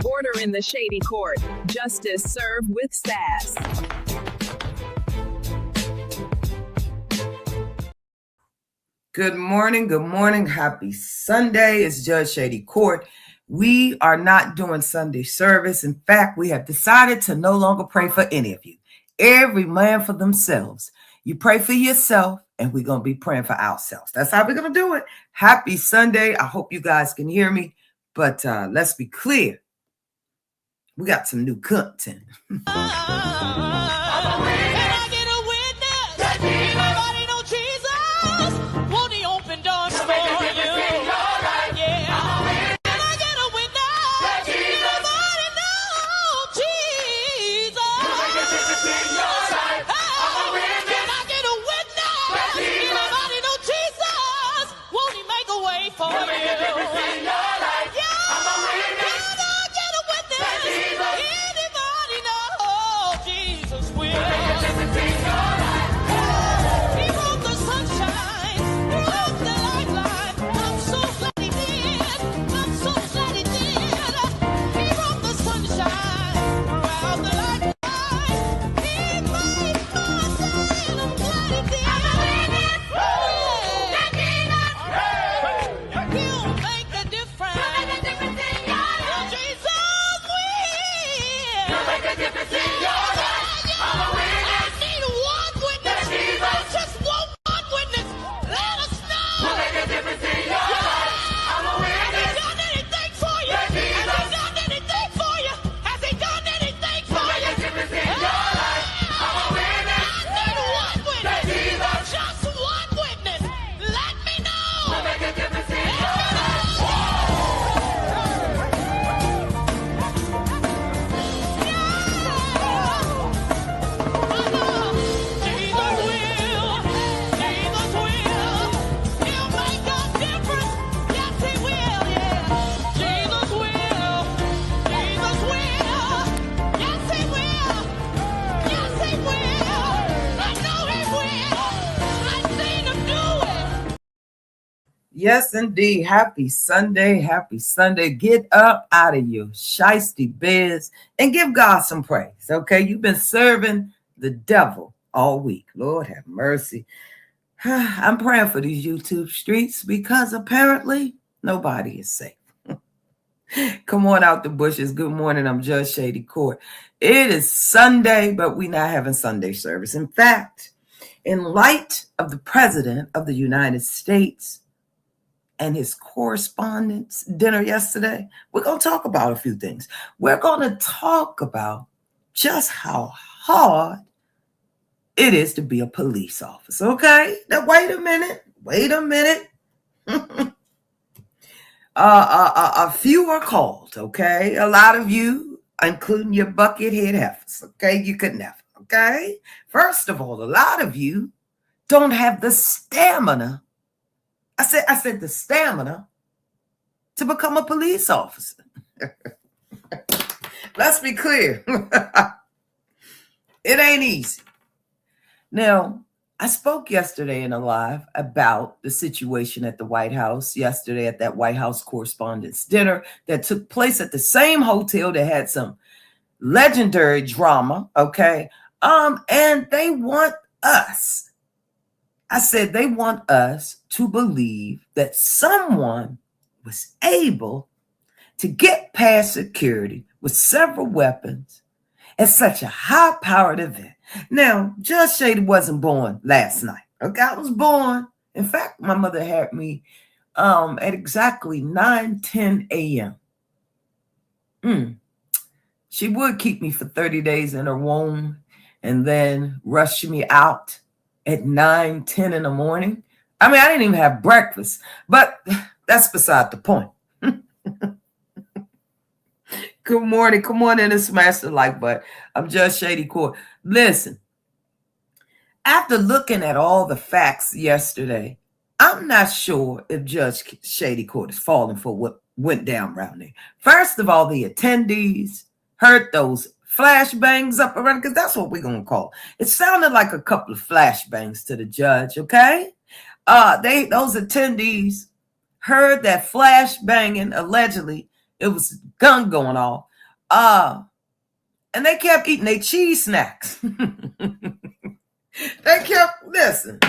Order in the Shady Court. Justice served with sass. Good morning. Good morning. Happy Sunday. It's Judge Shady Court. We are not doing Sunday service. In fact, we have decided to no longer pray for any of you. Every man for themselves. You pray for yourself, and we're going to be praying for ourselves. That's how we're going to do it. Happy Sunday. I hope you guys can hear me, but let's be clear. We got some new content. Yes, indeed. Happy Sunday. Happy Sunday. Get up out of your shiesty beds and give God some praise. Okay. You've been serving the devil all week. Lord have mercy. I'm praying for these YouTube streets because apparently nobody is safe. Come on out the bushes. Good morning. I'm Judge Shady Court. It is Sunday, but we're not having Sunday service. In fact, in light of the President of the United States and his correspondence dinner yesterday, we're going to talk about a few things. We're going to talk about just how hard it is to be a police officer, okay? Now, wait a minute. A few are called, okay? A lot of you, including your buckethead heifers, okay? You could never, okay? First of all, a lot of you don't have the stamina. I said the stamina to become a police officer. Let's be clear. It ain't easy. Now, I spoke yesterday in a live about the situation at the White House yesterday at that White House Correspondents' Dinner that took place at the same hotel that had some legendary drama, okay? And they want us. I said they want us to believe that someone was able to get past security with several weapons at such a high-powered event. Now, Judge Shady wasn't born last night. Okay, I was born. In fact, my mother had me at exactly 9:10 a.m. She would keep me for 30 days in her womb and then rush me out at 9:10 in the morning. I mean, I didn't even have breakfast, but that's beside the point. Good morning. Come on in and smash the like button. I'm Judge Shady Court. Listen, after looking at all the facts yesterday, I'm not sure if Judge Shady Court is falling for what went down around there. First of all, the attendees heard those flashbangs up around, because that's what we're going to call it. It sounded like a couple of flashbangs to the judge, okay? Those attendees heard that flash banging, allegedly. It was a gun going off. And they kept eating their cheese snacks. They kept, listen,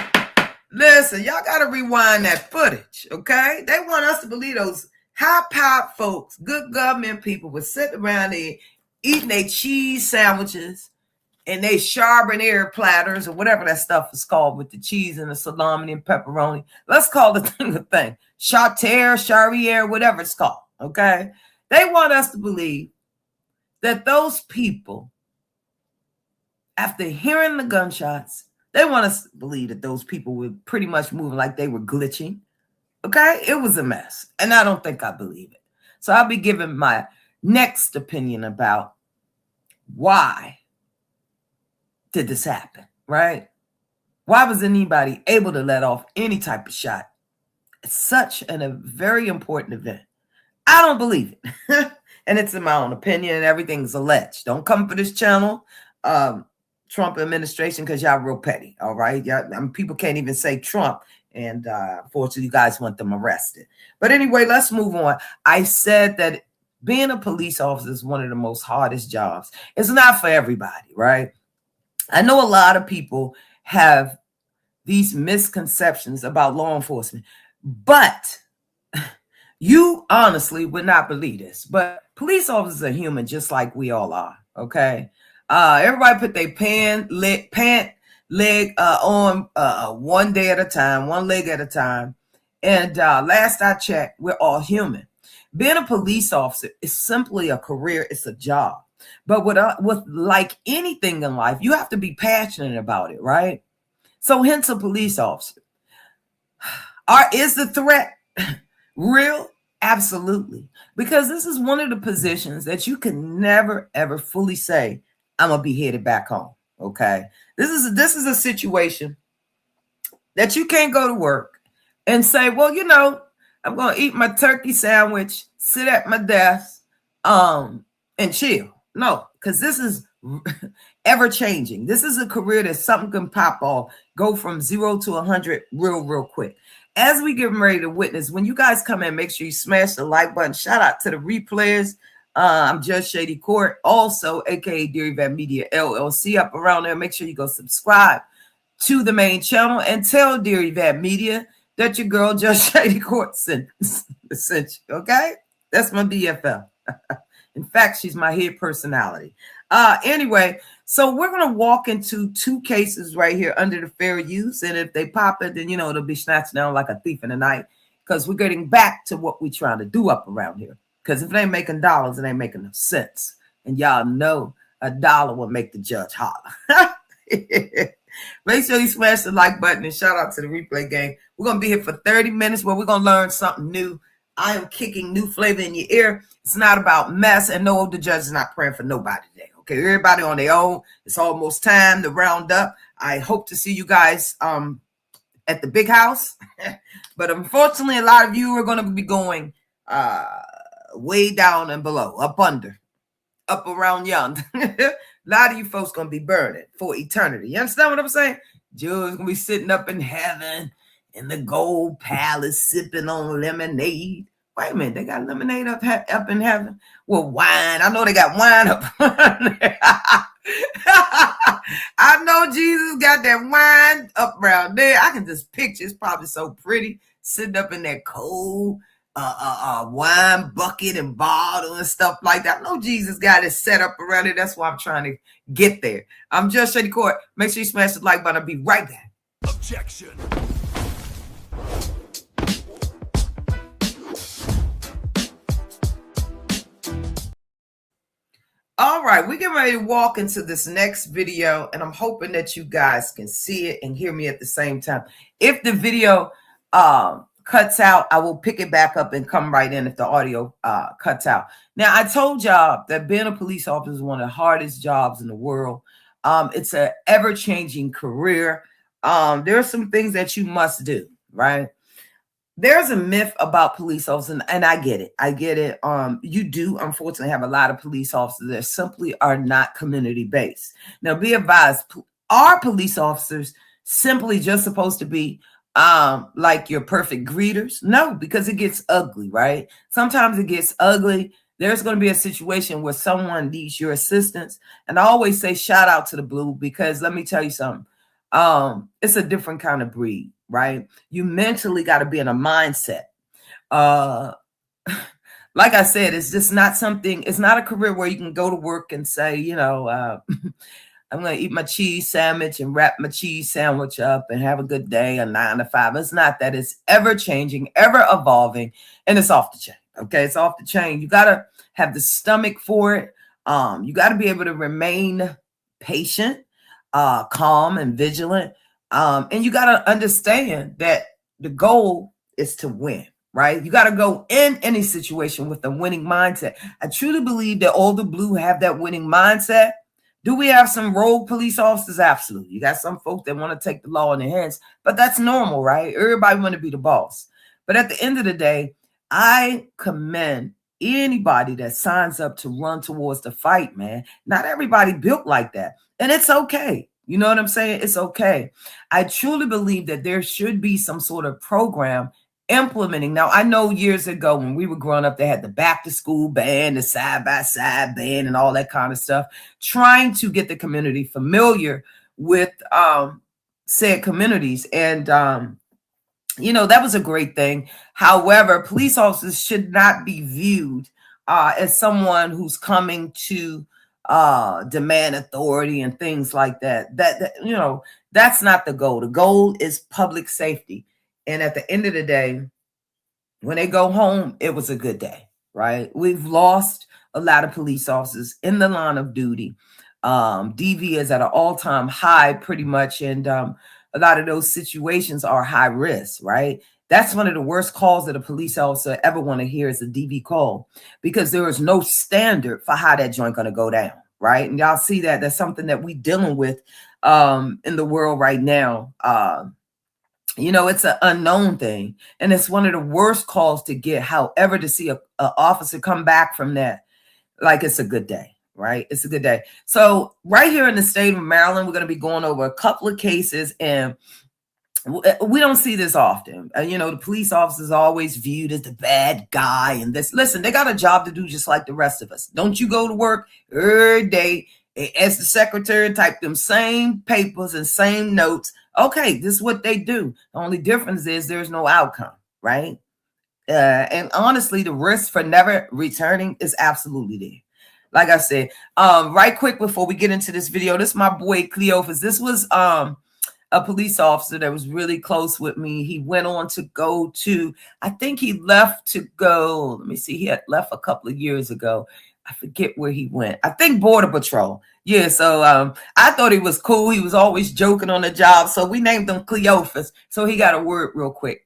y'all got to rewind that footage, okay? They want us to believe those high-powered folks, good government people, were sitting around there eating their cheese sandwiches and they charbonnier platters or whatever that stuff is called with the cheese and the salami and pepperoni. Let's call the thing a thing. Charriere, whatever it's called, okay? They want us to believe that those people, after hearing the gunshots, they want us to believe that those people were pretty much moving like they were glitching. Okay? It was a mess. And I don't think I believe it. So I'll be giving my next opinion about why did this happen, right? Why was anybody able to let off any type of shot? It's such a very important event. I don't believe it. And it's in my own opinion, and everything's alleged. Don't come for this channel, Trump administration, because y'all real petty, all right? People can't even say Trump, and unfortunately, you guys want them arrested. But anyway, let's move on. I said that being a police officer is one of the most hardest jobs. It's not for everybody, right? I know a lot of people have these misconceptions about law enforcement, but you honestly would not believe this, but police officers are human just like we all are, okay? Everybody put their pant leg on one day at a time, one leg at a time. And last I checked, we're all human. Being a police officer is simply a career. It's a job. But with like anything in life, you have to be passionate about it, right? So hence a police officer. Is the threat real? Absolutely. Because this is one of the positions that you can never, ever fully say, I'm going to be headed back home. Okay. This is a situation that you can't go to work and say, well, I'm going to eat my turkey sandwich, sit at my desk, and chill. No, because this is ever changing. This is a career that something can pop off, go from 0 to 100 real quick. As we get ready to witness, when you guys come in, make sure you smash the like button. Shout out to the replayers. I'm Judge Shady Court, also aka Dear Yvette Media LLC, up around there. Make sure you go subscribe to the main channel and tell Dear Yvette Media that your girl Judge Shady Court sent you. Okay, that's my BFF. In fact, she's my head personality. Anyway, so we're going to walk into two cases right here under the fair use. And if they pop it, then, it'll be snatched down like a thief in the night, because we're getting back to what we're trying to do up around here. Because if it ain't making dollars, it ain't making no sense. And y'all know a dollar will make the judge holler. Make sure you smash the like button and shout out to the replay gang. We're going to be here for 30 minutes where we're going to learn something new. I am kicking new flavor in your ear. It's not about mess. And no, the judge is not praying for nobody today. Okay, everybody on their own. It's almost time to round up. I hope to see you guys at the big house. But unfortunately, a lot of you are going to be going way down and below, up under, up around yonder. A lot of you folks going to be burning for eternity. You understand what I'm saying? Judge going to be sitting up in heaven in the gold palace sipping on lemonade. Wait a minute, they got lemonade up in heaven? Well, wine. I know they got wine up there. I know Jesus got that wine up around there. I can just picture, it's probably so pretty, sitting up in that cold wine bucket and bottle and stuff like that. I know Jesus got it set up around it. That's why I'm trying to get there. I'm Judge Shady Court. Make sure you smash the like button. I'll be right back. Objection. All right, we're getting ready to walk into this next video, and I'm hoping that you guys can see it and hear me at the same time. If the video cuts out, I will pick it back up and come right in if the audio cuts out. Now, I told y'all that being a police officer is one of the hardest jobs in the world. It's an ever-changing career. There are some things that you must do, right? There's a myth about police officers, and I get it. I get it. You do, unfortunately, have a lot of police officers that simply are not community-based. Now, be advised, are police officers simply just supposed to be like your perfect greeters? No, because it gets ugly, right? Sometimes it gets ugly, there's going to be a situation where someone needs your assistance. And I always say shout out to the blue, because let me tell you something. It's a different kind of breed, right? You mentally got to be in a mindset. Like I said, it's just not something, it's not a career where you can go to work and say, I'm going to eat my cheese sandwich and wrap my cheese sandwich up and have a good day, a 9 to 5. It's not that. It's ever changing, ever evolving, and it's off the chain. Okay, it's off the chain. You got to have the stomach for it. You got to be able to remain patient, calm, and vigilant. And you got to understand that the goal is to win. Right? You got to go in any situation with a winning mindset. I truly believe that all the blue have that winning mindset. Do we have some rogue police officers? Absolutely. You got some folks that want to take the law in their hands, but that's normal, right? Everybody want to be the boss. But at the end of the day, I commend anybody that signs up to run towards the fight, man. Not everybody built like that. And it's okay. You know what I'm saying? It's okay. I truly believe that there should be some sort of program implementing. Now, I know years ago when we were growing up, they had the back to school band, the side by side band, and all that kind of stuff, trying to get the community familiar with said communities. And, that was a great thing. However, police officers should not be viewed as someone who's coming to demand authority and things like that. That's not the goal. The goal is public safety. And at the end of the day, when they go home, it was a good day, right? We've lost a lot of police officers in the line of duty. DV is at an all-time high pretty much. And a lot of those situations are high risk, right? That's one of the worst calls that a police officer ever want to hear is a DV call, because there is no standard for how that joint going to go down, right? And y'all see that. That's something that we dealing with in the world right now. It's an unknown thing, and it's one of the worst calls to get. However, to see a officer come back from that, like, it's a good day, right? It's a good day. So right here in the state of Maryland, we're going to be going over a couple of cases, and we don't see this often. The police officers are always viewed as the bad guy, and this. Listen, they got a job to do just like the rest of us. Don't you go to work every day as the secretary, type them same papers and same notes? Okay, this is what they do. The only difference is there's no outcome, right? And honestly, the risk for never returning is absolutely there. Like I said, right quick before we get into this video, this is my boy Cleophas. This was a police officer that was really close with me. He went on to go to, I think he left to go, let me see, he had left a couple of years ago. I forget where he went. I think Border Patrol. Yeah, so I thought he was cool. He was always joking on the job. So we named him Cleophas. So he got a word real quick.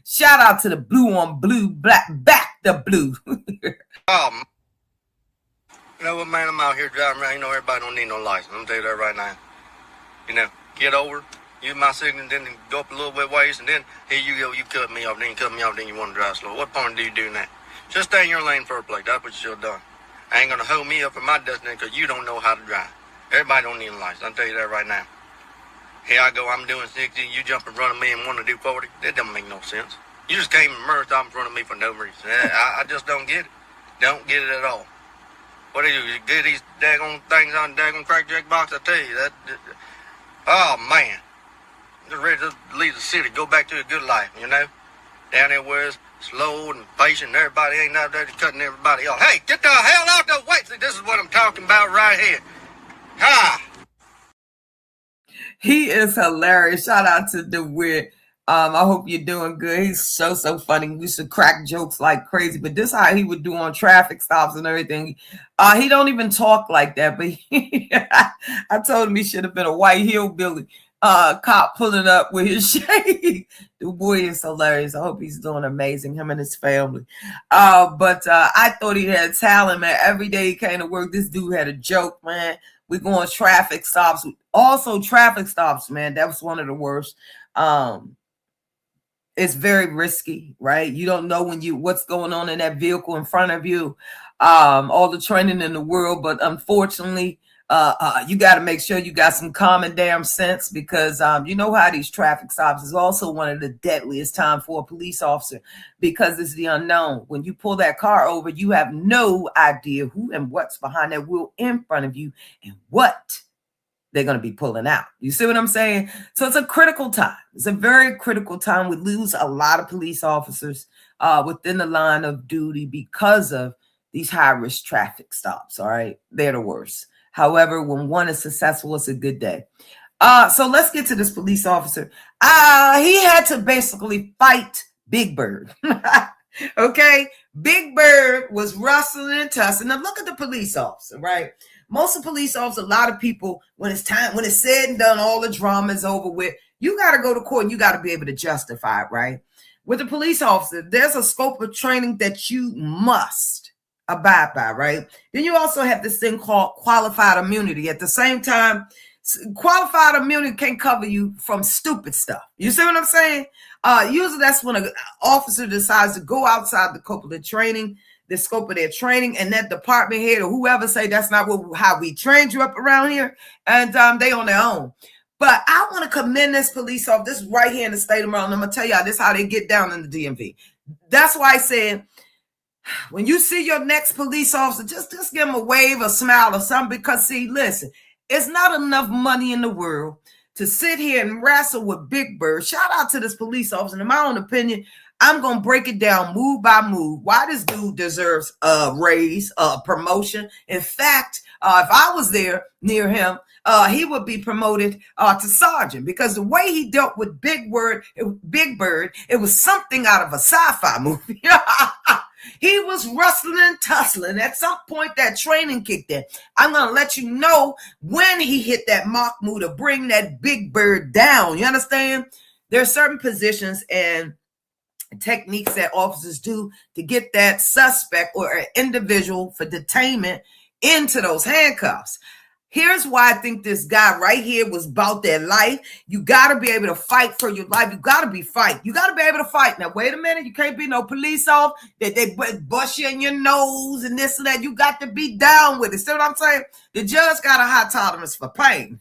Shout out to the blue on blue, black, back the blue. You know what, man? I'm out here driving around. Everybody don't need no license. I'm going to tell you that right now. Get over, use my signal, then go up a little bit ways, and then here you go, you cut me off, then you cut me off, then you want to drive slow. What point do you do that? Just stay in your lane first place. That's what you should have done. I ain't going to hold me up in my destination because you don't know how to drive. Everybody don't need a license. I'll tell you that right now. Here I go, I'm doing 60, you jump in front of me and want to do 40. That don't make no sense. You just came and merged off in front of me for no reason. I just don't get it. Don't get it at all. What do you get these daggone things on the daggone crackjack box? I tell you, oh man. Just ready to leave the city, go back to a good life, Down there where it's slow and patient, and everybody ain't out there cutting everybody off. Hey, get the hell out the way! See, this is what I'm talking about right here. Ha! He is hilarious. Shout out to DeWitt. I hope you're doing good. He's so funny. We should crack jokes like crazy, but this is how he would do on traffic stops and everything. He don't even talk like that, but I told him he should have been a white hillbilly cop pulling up with his shade. The boy is hilarious. I hope he's doing amazing, him and his family. But I thought he had talent, man. Every day he came to work, this dude had a joke, man. We go on traffic stops. Also, traffic stops, man. That was one of the worst. It's very risky, right? You don't know what's going on in that vehicle in front of you. All the training in the world, but unfortunately, You got to make sure you got some common damn sense, because you know how these traffic stops is also one of the deadliest time for a police officer, because it's the unknown. When you pull that car over, you have no idea who and what's behind that wheel in front of you and what they're going to be pulling out. You see what I'm saying? So it's a critical time. It's a very critical time. We lose a lot of police officers within the line of duty because of these high-risk traffic stops, all right? They're the worst. However, when one is successful, it's a good day. So let's get to this police officer. He had to basically fight Big Bird. Okay? Big Bird was rustling and tussling. Now look at the police officer, right? Most of the police officers, a lot of people, when it's time, when it's said and done, all the drama is over with, you got to go to court and you got to be able to justify it, right? With a police officer, there's a scope of training that you must abide by, right? Then you also have this thing called qualified immunity. At the same time, qualified immunity can't cover you from stupid stuff. You see what I'm saying? Usually that's when an officer decides to go outside the scope of the training, the scope of their training, and that department head or whoever say that's not how we trained you up around here, and they on their own. But I want to commend this police officer. This is right here in the state of Maryland. I'm gonna tell y'all this is how they get down in the DMV. That's why I said, when you see your next police officer, just give them a wave, a smile, or something. Because see, listen, it's not enough money in the world to sit here and wrestle with Big Bird. Shout out to this police officer. In my own opinion, I'm going to break it down move by move why this dude deserves a raise, a promotion. In fact, if I was there near him, he would be promoted to sergeant, because the way he dealt with Big Bird, it was something out of a sci-fi movie. He was rustling and tussling. At some point, that training kicked in. I'm going to let you know when he hit that Mach move to bring that Big Bird down. You understand? There are certain positions and techniques that officers do to get that suspect or an individual for detainment into those handcuffs. Here's why I think this guy right here was about their life. You got to be able to fight for your life. You got to be fight. You got to be able to fight. Now, wait a minute. You can't be no police off that they bust you in your nose and this and that. You got to be down with it. See what I'm saying? The judge got a high tolerance for pain.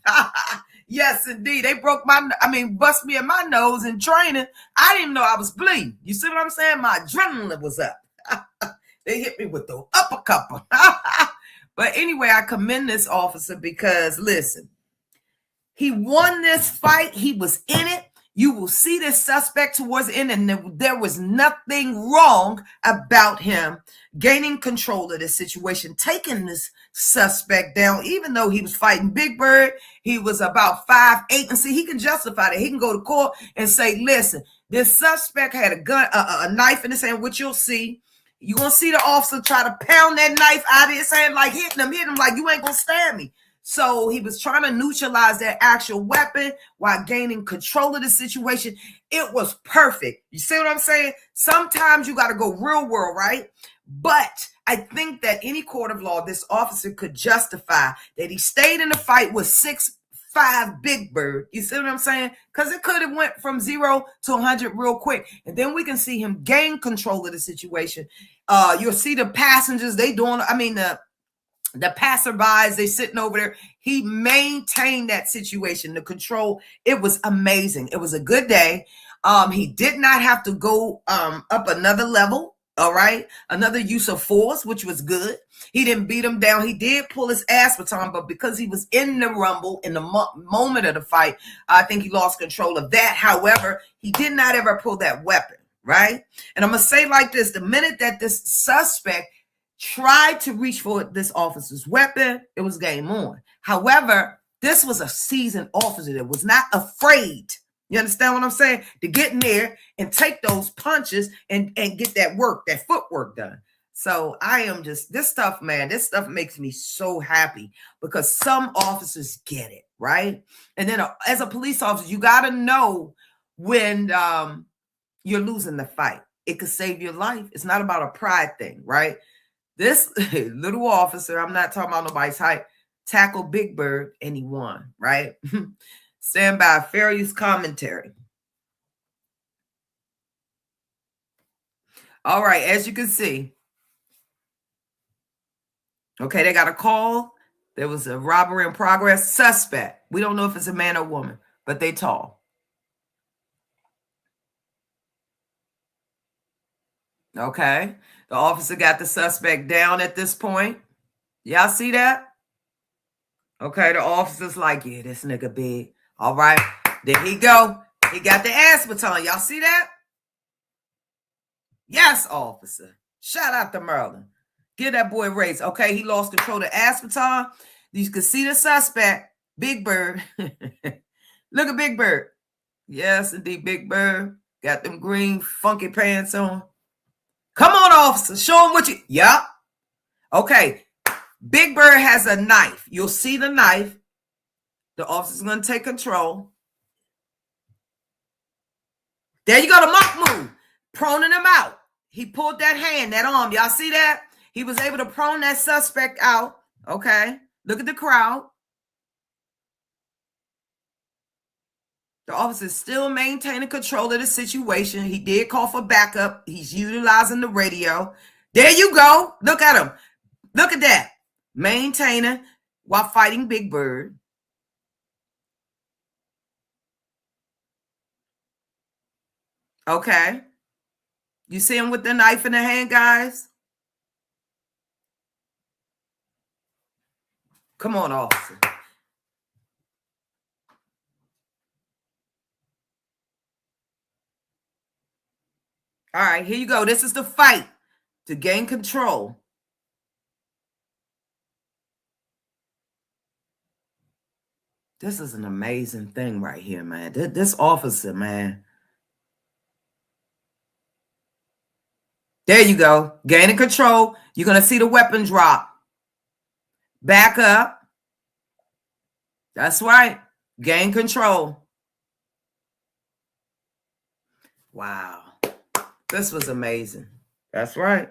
Yes, indeed. They bust me in my nose in training. I didn't even know I was bleeding. You see what I'm saying? My adrenaline was up. They hit me with the uppercut. But anyway, I commend this officer because, listen, he won this fight. He was in it. You will see this suspect towards the end, and there was nothing wrong about him gaining control of the situation, taking this suspect down, even though he was fighting Big Bird. He was about 5'8", and see, he can justify that. He can go to court and say, listen, this suspect had a gun, a knife in his hand, which you'll see. You're going to see the officer try to pound that knife out of his hand, like hitting him like, you ain't going to stab me. So he was trying to neutralize that actual weapon while gaining control of the situation. It was perfect. You see what I'm saying? Sometimes you got to go real world, right? But I think that any court of law, this officer could justify that he stayed in the fight with 6'5" Big Bird. You see what I'm saying? Because it could have went from 0 to 100 real quick. And then we can see him gain control of the situation. You'll see the passengers, the passerbys, they sitting over there. He maintained that situation, the control. It was amazing. It was a good day. He did not have to go up another level. All right. Another use of force, which was good. He didn't beat him down. He did pull his ass baton, but because he was in the rumble in the moment of the fight, I think he lost control of that. However, he did not ever pull that weapon. Right. And I'm going to say like this, the minute that this suspect tried to reach for this officer's weapon, it was game on. However, this was a seasoned officer that was not afraid. You understand what I'm saying? To get in there and take those punches and get that footwork done. So I am just, this stuff makes me so happy because some officers get it, right? And then as a police officer, you got to know when you're losing the fight. It could save your life. It's not about a pride thing, right? This little officer, I'm not talking about nobody's height, tackled Big Bird and he won, right? Stand by, fair use commentary. All right, as you can see, okay, they got a call There was a robbery in progress. Suspect. We don't know if it's a man or woman, but they tall. Okay. The officer got the suspect down at this point. Y'all see that? Okay. The officer's like, yeah, this nigga big. All right. There he go. He got the ass baton. Y'all see that? Yes, officer. Shout out to Merlin. Give that boy a raise. Okay, he lost control of the ass baton. You can see the suspect, Big Bird. Look at Big Bird. Yes, indeed, Big Bird. Got them green funky pants on. Come on, officer. Show him what you... Yup. Okay. Big Bird has a knife. You'll see the knife. The officer's going to take control. There you go, the monk move. Proning him out. He pulled that hand, that arm. Y'all see that? He was able to prone that suspect out. Okay. Look at the crowd. The officer is still maintaining control of the situation. He did call for backup. He's utilizing the radio. There you go. Look at him. Look at that. Maintaining while fighting Big Bird. Okay. You see him with the knife in the hand, guys? Come on, officer. All right, here you go. This is the fight to gain control. This is an amazing thing right here, man. This officer, man. There you go. Gaining control. You're going to see the weapon drop. Back up. That's right. Gain control. Wow. This was amazing. That's right.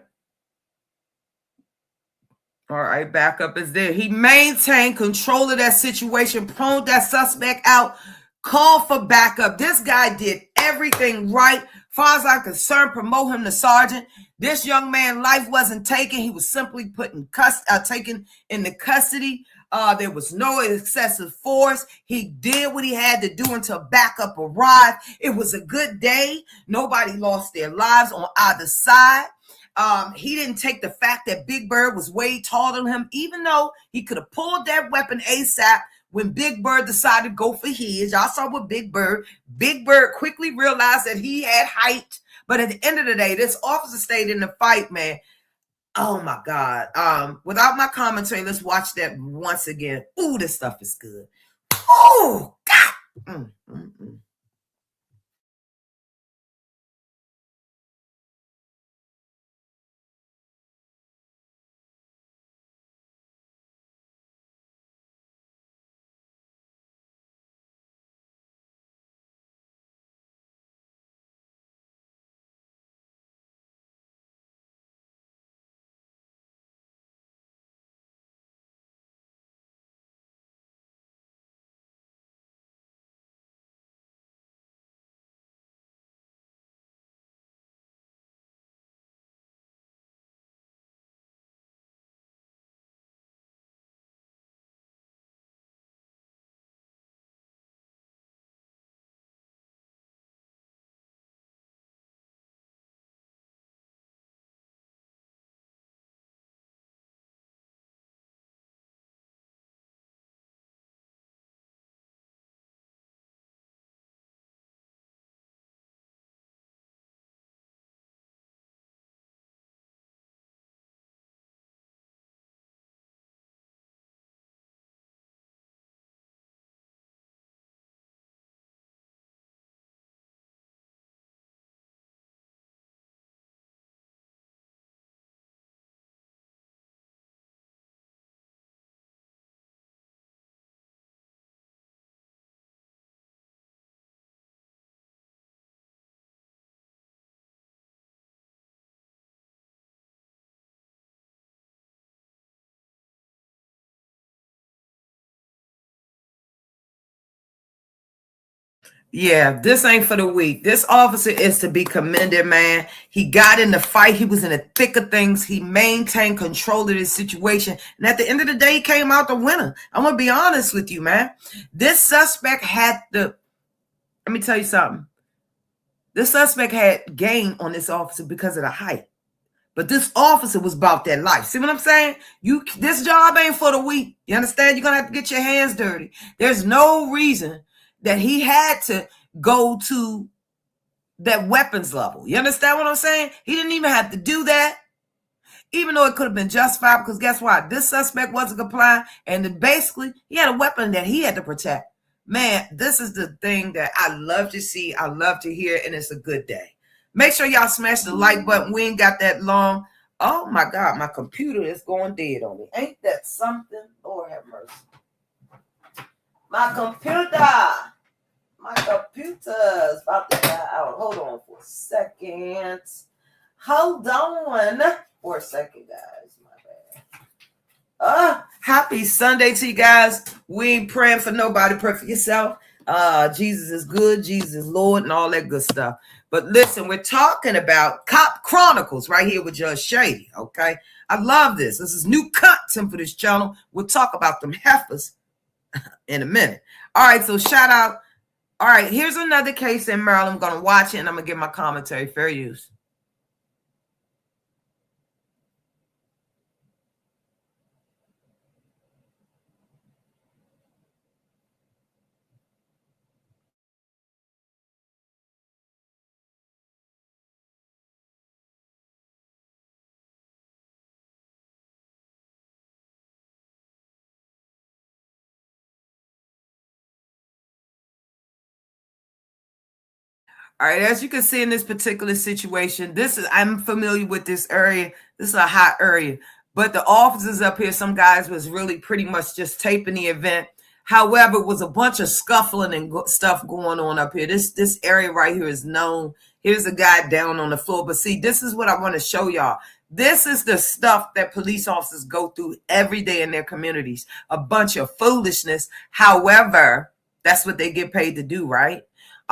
All right, backup is there. He maintained control of that situation, proned that suspect out, called for backup. This guy did everything right. Far as I'm concerned, promote him to sergeant. This young man's life wasn't taken. He was simply taken into custody. There was no excessive force. He did what he had to do until backup arrived. It was a good day. Nobody lost their lives on either side. He didn't take the fact that Big Bird was way taller than him, even though he could have pulled that weapon ASAP when Big Bird decided to go for his. Y'all saw with Big Bird. Big Bird quickly realized that he had height. But at the end of the day, this officer stayed in the fight, man. Oh, my God. Without my commentary, let's watch that once again. Ooh, this stuff is good. Oh, God. Yeah, this ain't for the weak. This officer is to be commended, man. He got in the fight. He was in the thick of things. He maintained control of this situation. And at the end of the day, he came out the winner. I'm going to be honest with you, man. This suspect had let me tell you something. This suspect had gain on this officer because of the height. But this officer was about that life. See what I'm saying? This job ain't for the weak. You understand? You're going to have to get your hands dirty. There's no reason that he had to go to that weapons level. You understand what I'm saying? He didn't even have to do that, even though it could have been justified, because guess what? This suspect wasn't complying, and then basically he had a weapon that he had to protect. Man, this is the thing that I love to see. I love to hear, and it's a good day. Make sure y'all smash the like button. We ain't got that long. Oh my God, my computer is going dead on me. Ain't that something? Lord have mercy. My computer's about to die out. Hold on for a second. Hold on for a second, guys. My bad. Happy Sunday to you guys. We ain't praying for nobody. Pray for yourself. Jesus is good. Jesus is Lord and all that good stuff. But listen, we're talking about Cop Chronicles right here with Judge Shady. Okay. I love this. This is new content for this channel. We'll talk about them heifers in a minute. All right. So shout out. All right. Here's another case in Maryland. I'm going to watch it and I'm going to give my commentary. Fair use. All right, as you can see in this particular situation, I'm familiar with this area. This is a hot area, but the officers up here, some guys was really pretty much just taping the event. However, it was a bunch of scuffling and stuff going on up here. This area right here is known. Here's a guy down on the floor. But see, this is what I want to show y'all. This is the stuff that police officers go through every day in their communities. A bunch of foolishness. However, that's what they get paid to do, right?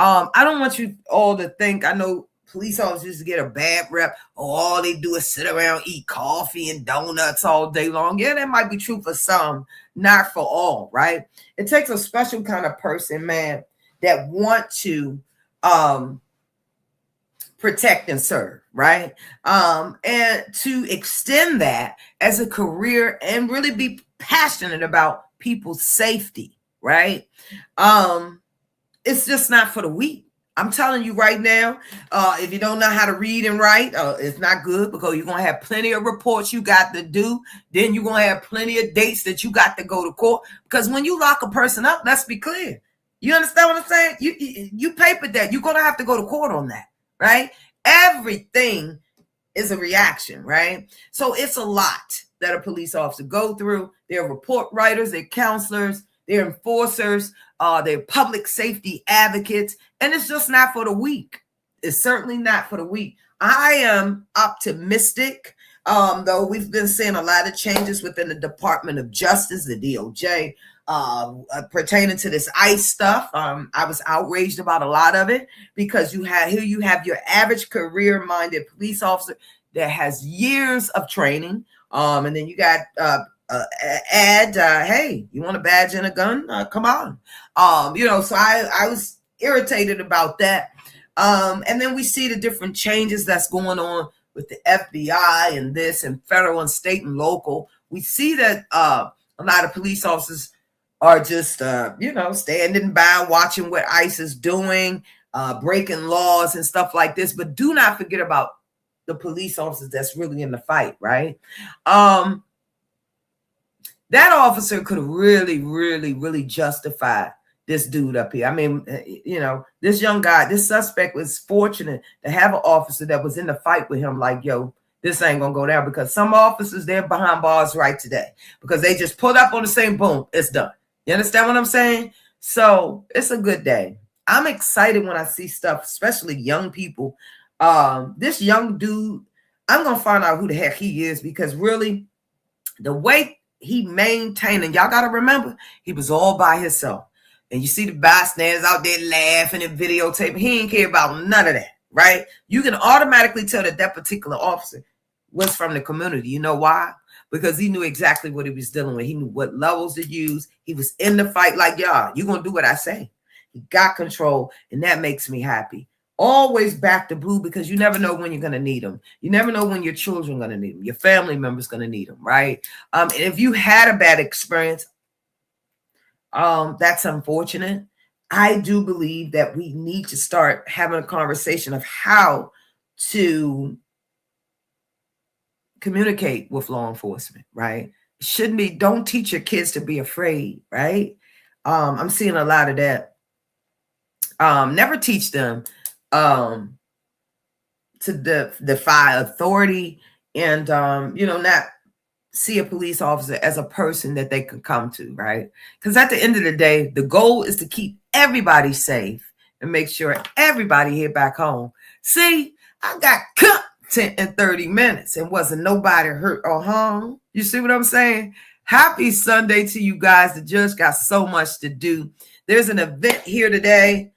I don't want you all to think, I know police officers get a bad rep. Oh, all they do is sit around, eat coffee and donuts all day long. Yeah, that might be true for some, not for all, right? It takes a special kind of person, man, that want to protect and serve, right? And to extend that as a career and really be passionate about people's safety, right? It's just not for the weak. I'm telling you right now, if you don't know how to read and write, it's not good, because you're going to have plenty of reports you got to do. Then you're going to have plenty of dates that you got to go to court. Because when you lock a person up, let's be clear. You understand what I'm saying? You papered that. You're going to have to go to court on that, right? Everything is a reaction, right? So it's a lot that a police officer go through. They're report writers, they're counselors, they're enforcers, they're public safety advocates, and it's just not for the weak. It's certainly not for the weak. I am optimistic, though we've been seeing a lot of changes within the Department of Justice, the DOJ, pertaining to this ICE stuff. I was outraged about a lot of it, because you have your average career-minded police officer that has years of training, and then you got hey, you want a badge and a gun? Come on. So I was irritated about that. And then we see the different changes that's going on with the FBI and this, and federal and state and local. We see that a lot of police officers are just, standing by, watching what ICE is doing, breaking laws and stuff like this. But do not forget about the police officers that's really in the fight, right? That officer could have really, really, really justified this dude up here. I mean, this young guy, this suspect was fortunate to have an officer that was in the fight with him, like, yo, this ain't going to go down, because some officers, they're behind bars right today because they just pulled up on the same, boom, it's done. You understand what I'm saying? So it's a good day. I'm excited when I see stuff, especially young people. This young dude, I'm going to find out who the heck he is, because really the way he maintained, and y'all got to remember, he was all by himself. and you see the bystanders out there laughing and videotaping. He didn't care about none of that, right? You can automatically tell that particular officer was from the community. You know why? Because he knew exactly what he was dealing with. He knew what levels to use. He was in the fight like, y'all, you're going to do what I say. He got control, and that makes me happy. Always back to blue, because you never know when you're going to need them. You never know when your children are going to need them. Your family members going to need them, right? And if you had a bad experience, that's unfortunate. I do believe that we need to start having a conversation of how to communicate with law enforcement, right? Shouldn't be, don't teach your kids to be afraid, right? I'm seeing a lot of that. Never teach them to defy authority, and not see a police officer as a person that they can come to, right? Because at the end of the day, the goal is to keep everybody safe and make sure everybody here back home. See, I got content in 30 minutes and wasn't nobody hurt or harmed. You see what I'm saying? Happy Sunday to you guys. The judge got so much to do. There's an event here today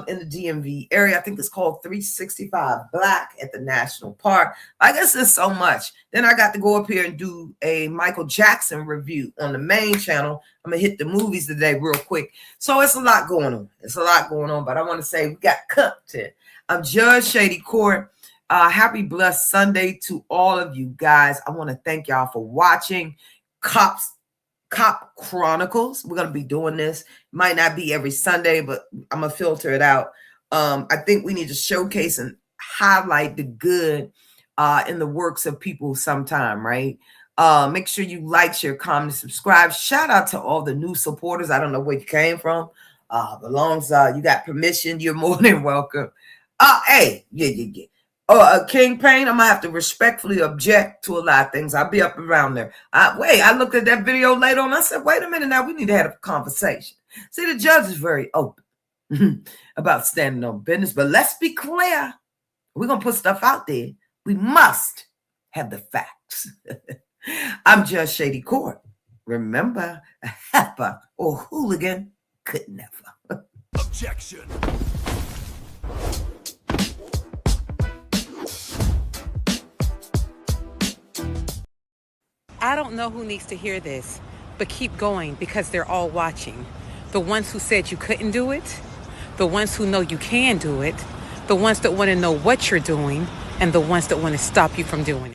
in the DMV area. I think it's called 365 Black at the National Park. I guess there's so much. Then I got to go up here and do a Michael Jackson review on the main channel. I'm going to hit the movies today real quick. So it's a lot going on. It's a lot going on, but I want to say we got content. I'm Judge Shady Court. Happy blessed Sunday to all of you guys. I want to thank y'all for watching Cop Chronicles. We're going to be doing this. Might not be every Sunday, but I'm going to filter it out. I think we need to showcase and highlight the good in the works of people sometime, right? Make sure you like, share, comment, subscribe. Shout out to all the new supporters. I don't know where you came from. But long as you got permission, you're more than welcome. Hey, yeah. King Payne, I'm gonna have to respectfully object to a lot of things. I'll be up around there. I looked at that video later on. I said, wait a minute now, we need to have a conversation. See, the judge is very open about standing on business, but let's be clear. We're gonna put stuff out there. We must have the facts. I'm Judge Shady Court. Remember, a heifer or hooligan could never. Objection. I don't know who needs to hear this, but keep going, because they're all watching. The ones who said you couldn't do it, the ones who know you can do it, the ones that want to know what you're doing, and the ones that want to stop you from doing it.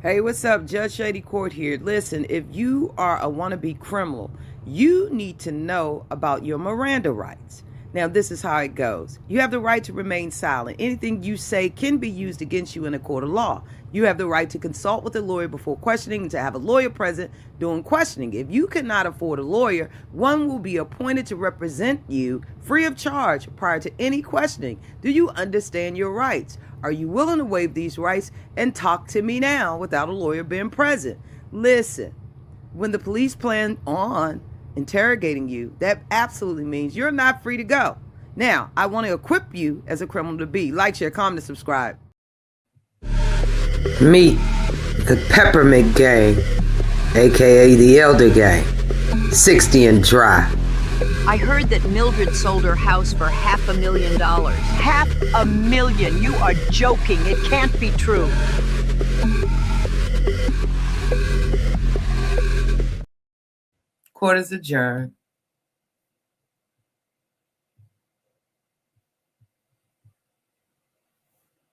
Hey, what's up? Judge Shady Court here. Listen, if you are a wannabe criminal, you need to know about your Miranda rights. Now, this is how it goes. You have the right to remain silent. Anything you say can be used against you in a court of law. You have the right to consult with a lawyer before questioning and to have a lawyer present during questioning. If you cannot afford a lawyer, one will be appointed to represent you free of charge prior to any questioning. Do you understand your rights? Are you willing to waive these rights and talk to me now without a lawyer being present? Listen, when the police plan on interrogating you, that absolutely means you're not free to go. Now, I want to equip you as a criminal to be. Like, share, comment, and subscribe. Meet the Peppermint Gang, aka the Elder Gang, 60 and dry. I heard that Mildred sold her house for $500,000. $500,000? You are joking. It can't be true. Court is adjourned.